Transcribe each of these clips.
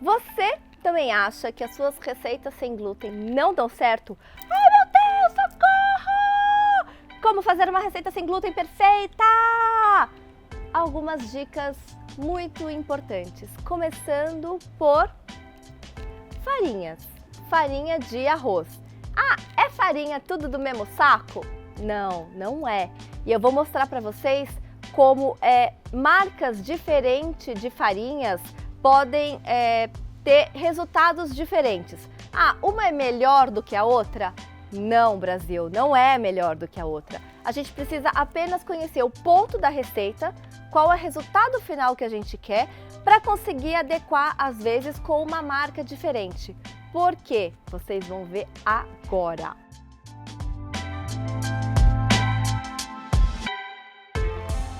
Você também acha que as suas receitas sem glúten não dão certo? Ai meu Deus, socorro! Como fazer uma receita sem glúten perfeita? Algumas dicas muito importantes, começando por farinhas. Farinha de arroz. Ah, é farinha tudo do mesmo saco? Não, não é. E eu vou mostrar para vocês como marcas diferentes de farinhas podem ter resultados diferentes. Ah, uma é melhor do que a outra? Não, Brasil, não é melhor do que a outra. A gente precisa apenas conhecer o ponto da receita, qual é o resultado final que a gente quer, para conseguir adequar, às vezes, com uma marca diferente. Por quê? Vocês vão ver agora.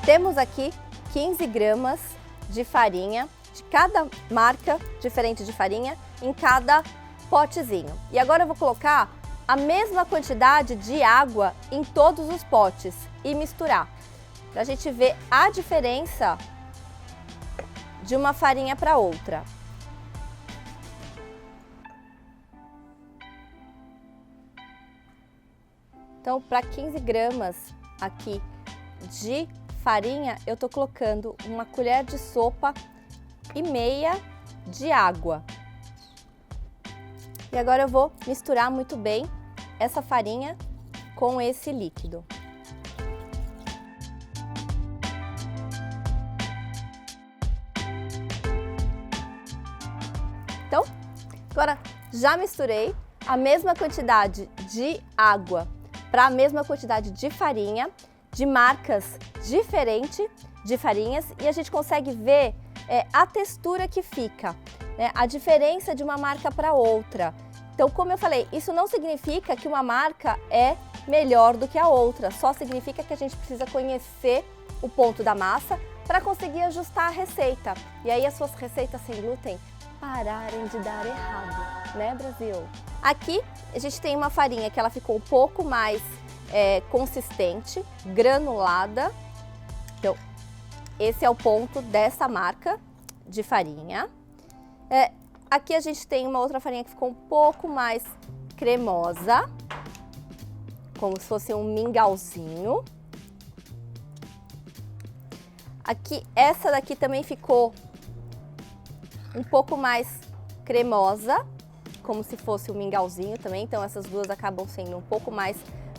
Temos aqui 15 gramas de farinha, de cada marca diferente de farinha, em cada potezinho. E agora eu vou colocar a mesma quantidade de água em todos os potes e misturar, para a gente ver a diferença de uma farinha para outra. Então, para 15 gramas aqui de farinha, eu tô colocando 1,5 colher de sopa de água. E agora eu vou misturar muito bem essa farinha com esse líquido. Então, agora já misturei a mesma quantidade de água para a mesma quantidade de farinha, de marcas diferentes de farinhas, e a gente consegue ver a textura que fica, né? A diferença de uma marca para outra. Então, como eu falei, isso não significa que uma marca é melhor do que a outra, só significa que a gente precisa conhecer o ponto da massa para conseguir ajustar a receita. E aí as suas receitas sem glúten pararem de dar errado, né, Brasil? Aqui a gente tem uma farinha que ela ficou um pouco mais consistente, granulada. Então, esse é o ponto dessa marca de farinha. Aqui a gente tem uma outra farinha que ficou um pouco mais cremosa, como se fosse um mingauzinho. Aqui, essa daqui também ficou um pouco mais cremosa, como se fosse um mingauzinho também. Então essas duas acabam sendo um pouco mais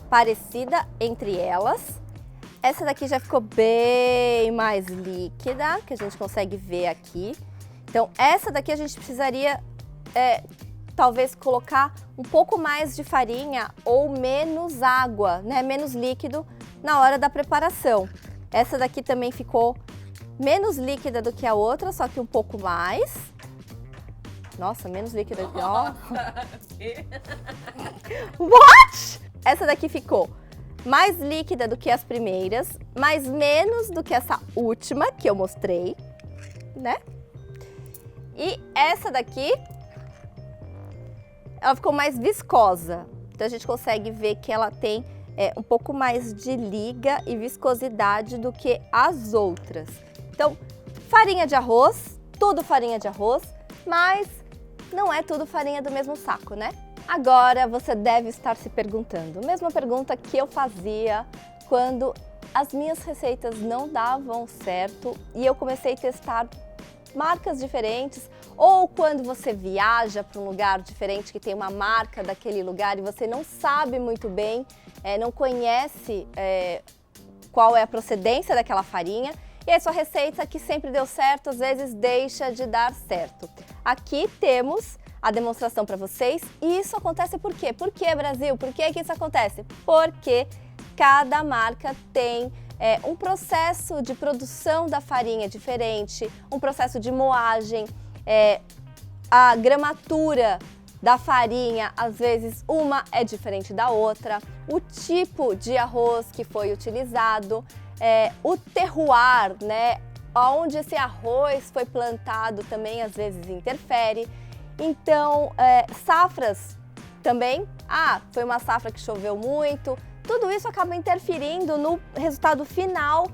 parecida entre elas. Essa daqui já ficou bem mais líquida, que a gente consegue ver aqui. Então essa daqui a gente precisaria talvez colocar um pouco mais de farinha ou menos água, né? Menos líquido na hora da preparação. Essa daqui também ficou menos líquida do que a outra, só que um pouco mais. Nossa, menos líquida. Nossa. What? Essa daqui ficou mais líquida do que as primeiras, mas menos do que essa última que eu mostrei, né? E essa daqui, ela ficou mais viscosa. Então a gente consegue ver que ela tem um pouco mais de liga e viscosidade do que as outras. Então, farinha de arroz, tudo farinha de arroz, mas não é tudo farinha do mesmo saco, né? Agora você deve estar se perguntando, mesma pergunta que eu fazia quando as minhas receitas não davam certo e eu comecei a testar marcas diferentes, ou quando você viaja para um lugar diferente que tem uma marca daquele lugar e você não sabe muito bem, não conhece qual é a procedência daquela farinha, e a sua receita que sempre deu certo, às vezes deixa de dar certo. Aqui temos a demonstração para vocês, e isso acontece por quê? Por que, Brasil? Por que isso acontece? Porque cada marca tem um processo de produção da farinha diferente, um processo de moagem, a gramatura da farinha, às vezes uma é diferente da outra, o tipo de arroz que foi utilizado, o terroir, né? Onde esse arroz foi plantado também às vezes interfere. Então, safras também, foi uma safra que choveu muito, tudo isso acaba interferindo no resultado final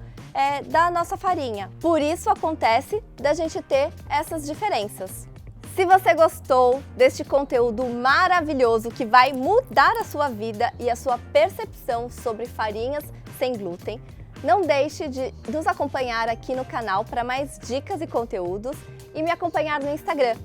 da nossa farinha. Por isso acontece da gente ter essas diferenças, Se você gostou deste conteúdo maravilhoso que vai mudar a sua vida e a sua percepção sobre farinhas sem glúten, não deixe de nos acompanhar aqui no canal para mais dicas e conteúdos e me acompanhar no Instagram.